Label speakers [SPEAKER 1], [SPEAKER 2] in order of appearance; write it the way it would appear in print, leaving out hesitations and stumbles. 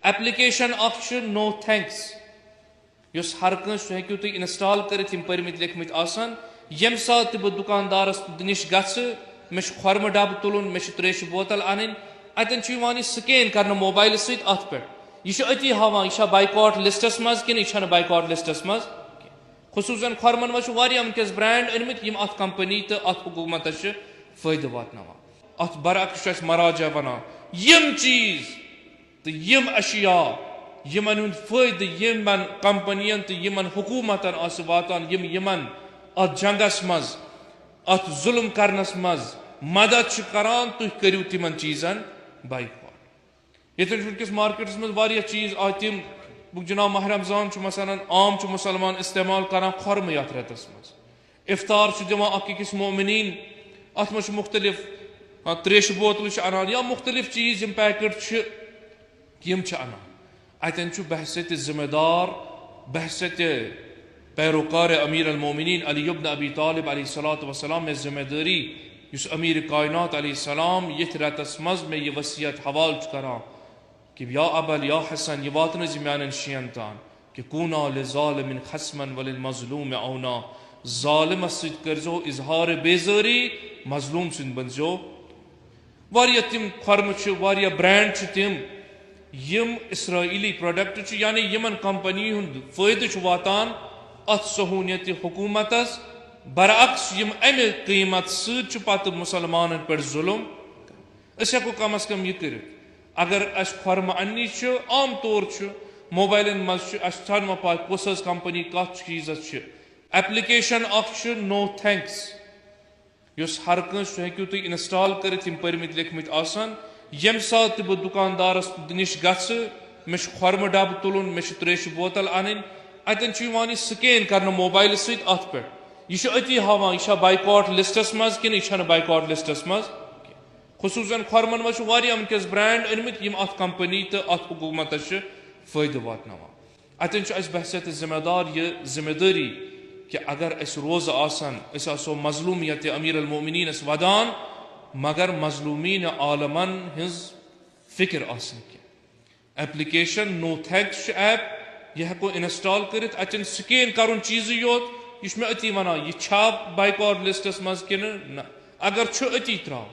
[SPEAKER 1] application no thanks use हर कंस हेकु तुम install करित यम परमित लेखमित आसान यम सात बह दुकानदारस निश गछ मे खुरम डब तुलन मे त्रेश बोतल अन अतन स्कैन कर मोबाइल सत अत पे यह अति हावान यह बाइकॉट लिस्टस मज कि यह बाइकॉट लिस्टस मज खुसूसन खुरमन मज वनकस ब्रांड अनमित यम अत कंपनी तो अत हुकूमत फायदे वातनावान अत बरअक्स मराजा वनान यम चीज तो यम अशिया यमन हुंद फायदे यमन कंपनियन तो यमन हुकूमतन वातान यमन अत जंगस मज अत जुल्म करनस मज मदद करान तुम करियो तिमन चीजन बाइकॉट ये वनकस मार्केटस मज वारिया चीज आ तिम जनाब माह रमजान मसलन आम मुसलमान इस्तेमाल करान खुरम यथ रेतस मज इफ्तार दिवान अकिस मोमिनीन अत मज मुख्तलिफ त्रेश बोतल अनान या मुख्तलिफ चीज यम पैकेट यम अनान अतन बहसत जिम्मेदार बहसत पैरोकार अमीर अलमोमिनीन अली इब्न अबी तालिब अलैहिस्सलातु वस्सलाम में जिम्मेदारी युस अमीर कायनात अलैहिस्सलाम यथ रेतस मज में यह वसीयत हवाल करान कि या अबल या हसन यह वातन मान शियन तान कि कूना लिज़ालिमिन खस्मन वलिल मज़लूम औना ज़ालिमस सत करजो इजहार बेजारी मजलूम सद बनजो वारिया तिम खुरम वारिया ब्रांड तिम यम इसराइली प्रोडक्ट यानी यमन कंपनी हुंद फायदे वातान अत सहूनियत हुकूमतस बरअक्स यम अमे कीमत सत पत मुसलमान पे जुल्म हेको कम अज कम यह कर अगर अस खुरम अन्नी आम तौर मोबाइल मज थान पा कुछ कंपनी कत चीज एप्लीकेशन नो थैंक्स युस हर कंस हेकु तुम इंस्टॉल करित यम परमित लेखमित आसान यम सात बह दुकानदारस निश गछ मे खुरम डब तुलन मे त्रेश बोतल अन अतन स्कैन कर मोबाइल सत अत पे यह अति हावान यह बाइकॉट लिस्टस मज कि यह बाइकॉट लिस्टस मज खुसूसन खुरमन मज वनकस ब्रांड अनमित यम अत कंपनी तो अत हुकूमत फायदे वातनावान अतन बहसत जिम्मेदार यह जिम्मेदारी कि अगर रोज आसान आसो मजलूमियत अमीर अलमोमिनीन वदान मगर मजलूमीन आलमन हिज फिक्र आसन क्या एप्लीकेशन नो थैंक्स ऐप यह हेको इंस्टॉल करित अतन स्कैन कर चीज योत यह मे अति वनान यह बाइकॉट लिस्टस मज कि अगर अति त्राव